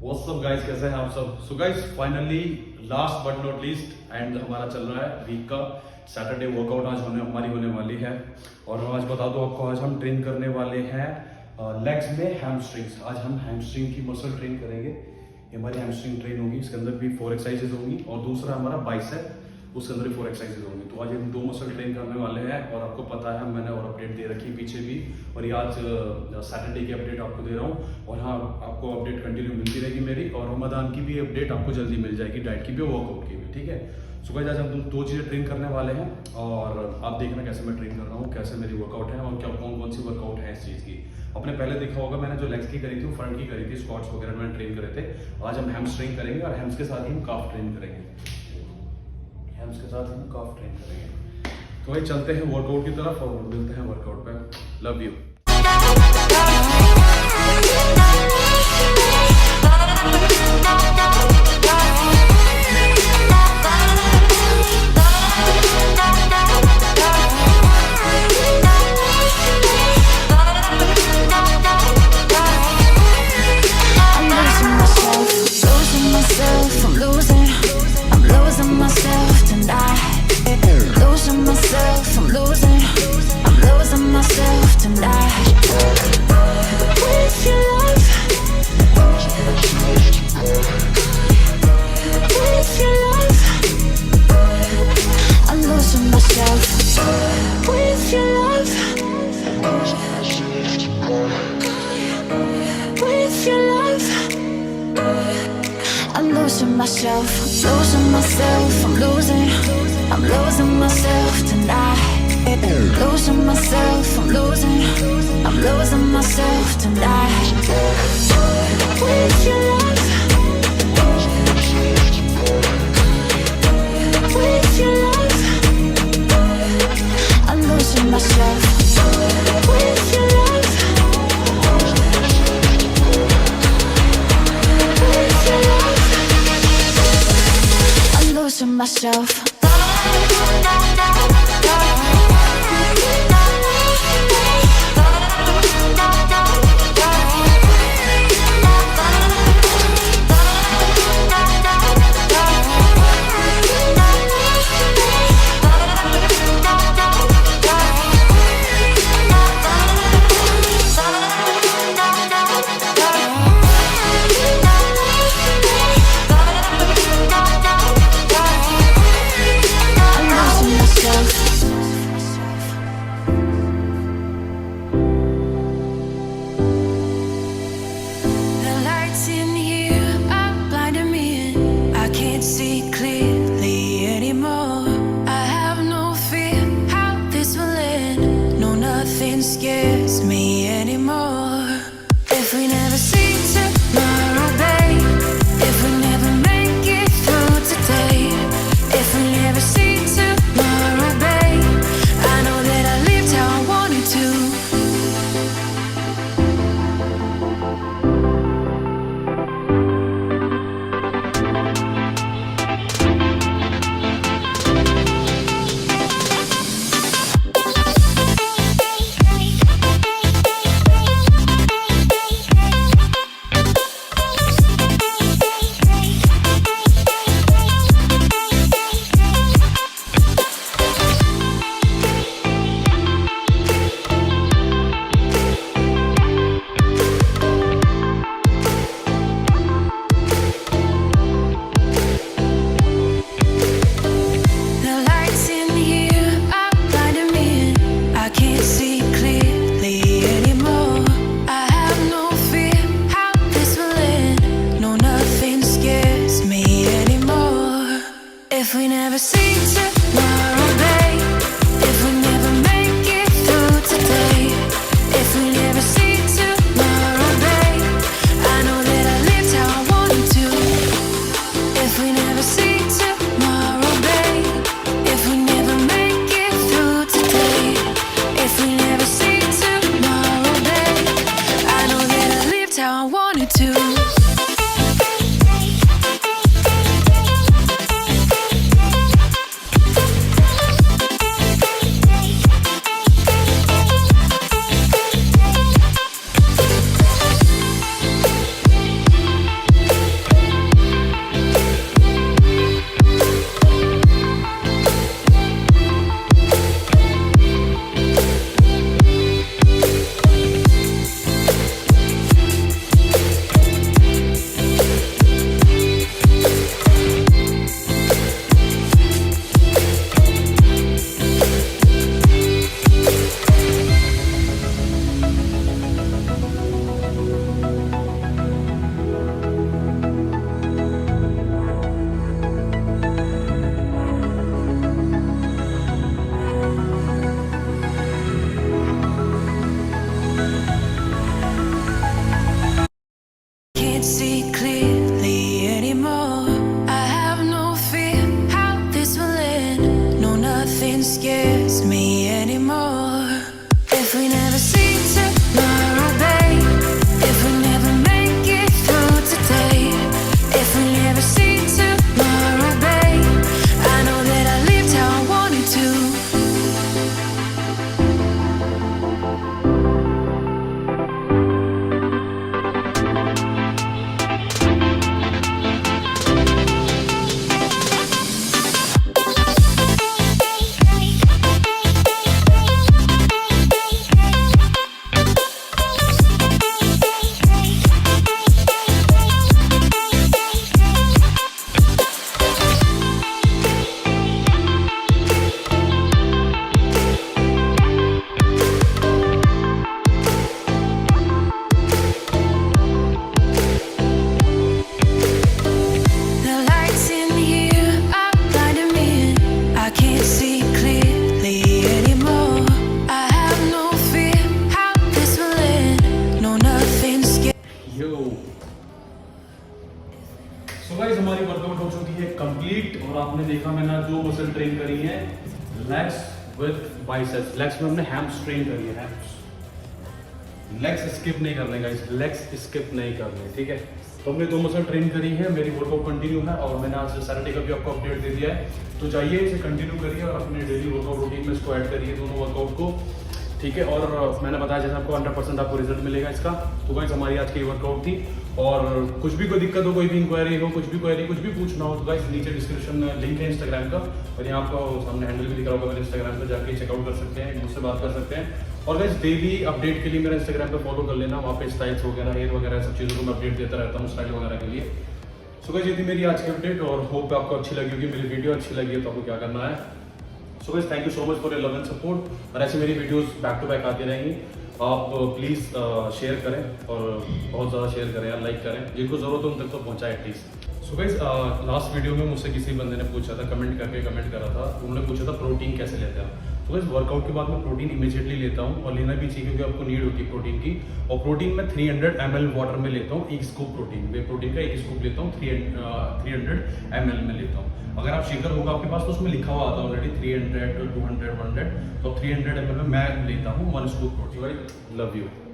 What's up guys, कैसे हैं आप सब। So guys finally last but not least and हमारा चल रहा है वीक का सैटरडे वर्कआउट आज हमारी होने वाली है। और मैं आज बता दूं आपको, आज हम ट्रेन करने वाले हैं लेग्स में हैमस्ट्रिंग्स। आज हम हैमस्ट्रिंग की मसल ट्रेन करेंगे। ये हमारी हैमस्ट्रिंग ट्रेन होगी, इसके अंदर भी 4 एक्सरसाइजेज होंगी और दूसरा हमारा बाइसेप, उसके अंदर भी 4 एक्सरसाइजेज होंगी। तो आज हम 2 मसल ट्रेन करने वाले हैं और आपको पता है मैंने और अपडेट दे रखी है पीछे भी, और ये आज सैटरडे की अपडेट आपको दे रहा हूँ। और हाँ, आपको अपडेट कंटिन्यू मिलती रहेगी मेरी, और रमजान की भी अपडेट आपको जल्दी मिल जाएगी, डाइट की भी और वर्कआउट की भी, ठीक है। सो गाइस आज हम 2 चीज़ें ट्रेन करने वाले हैं और आप देखना कैसे मैं ट्रेन कर रहा हूँ, कैसे मेरी वर्कआउट है और क्या कौन सी वर्कआउट है इस चीज़ की। आपने पहले देखा होगा मैंने जो लेग्स की करी थी वो फ्रंट की करी थी, स्क्वाट्स वगैरह मैंने ट्रेन करे थे। आज हम हैमस्ट्रिंग करेंगे और हैम्स के साथ ही हम काफ ट्रेन करेंगे। हैम्स के साथ हम काफ ट्रेन करेंगे। तो भाई चलते हैं वर्कआउट की तरफ और मिलते हैं वर्कआउट पे। Love you. I'm losing myself tonight. Losing myself, I'm losing myself tonight. With your love, with your love, I'm losing myself. With your love, with your love, I'm losing myself. So guys हमारी workout हो चुकी है complete और आपने देखा मैंने जो muscle train करी है लेग्स विद बाइसेप्स। लेग्स में हमने हैमस्ट्रिंग करी है। लेग्स स्किप नहीं करने गाइस, लेग्स स्किप नहीं करने, ठीक है। तो हमने 2 मसल ट्रेन करी है, मेरी वर्कआउट कंटिन्यू है और मैंने आज सैटरडे का भी आपको अपडेट दे दिया है। तो जाइए इसे कंटिन्यू करिए और अपने डेली वर्कआउट रूटीन में इसको ऐड करिए दोनों वर्कआउट को, ठीक है। और मैंने बताया जैसे आपको 100% आपको रिजल्ट मिलेगा इसका। तो गाइस हमारी आज की वर्कआउट थी और कुछ भी कोई दिक्कत हो, कोई भी इंक्वायरी हो, कुछ भी क्वेरी, कुछ भी पूछना हो तो गाइस नीचे डिस्क्रिप्शन में लिंक है इंस्टाग्राम का और यहाँ आपको सामने हैंडल भी दिख रहा होगा मेरे इंस्टाग्राम पे, जाके चेकआउट कर सकते हैं, मुझसे बात कर सकते हैं। और गाइस डेली अपडेट के लिए मेरा इंस्टाग्राम पे फॉलो कर लेना, वहाँ पे स्टाइल्स वगैरह, हेयर वगैरह सब चीज़ों को मैं अपडेट देता रहता हूँ स्टाइल वगैरह के लिए। सो गाइस ये थी मेरी आज की अपडेट और होप आपको अच्छी लगी होगी। मेरी वीडियो अच्छी लगी है तो आपको क्या करना है, so guys thank you so much for your love and support. और ऐसे मेरी वीडियोस बैक टू बैक आती रहेंगी। आप प्लीज़ शेयर करें और बहुत ज़्यादा शेयर करें यार, लाइक करें, जिनको ज़रूरत हो उन तक तो पहुँचाए at least. So guys last video में मुझसे किसी बंदे ने पूछा था, कमेंट करा था, उन्होंने पूछा था प्रोटीन कैसे लेते हैं। तो गाइस वर्कआउट के बाद मैं प्रोटीन इमीडिएटली लेता हूँ और लेना भी चाहिए क्योंकि आपको नीड होती है प्रोटीन की। और प्रोटीन मैं 300 ml वाटर में लेता हूँ, 1 स्कूप प्रोटीन, वे प्रोटीन का 1 स्कूप लेता हूँ, 300 ml में लेता हूँ। अगर आप शेकर होगा आपके पास तो उसमें लिखा हुआ आता है ऑलरेडी 300, 200, 100, तो 300 ml में मैं लेता हूँ 1 स्कूप प्रोटीन। Love you.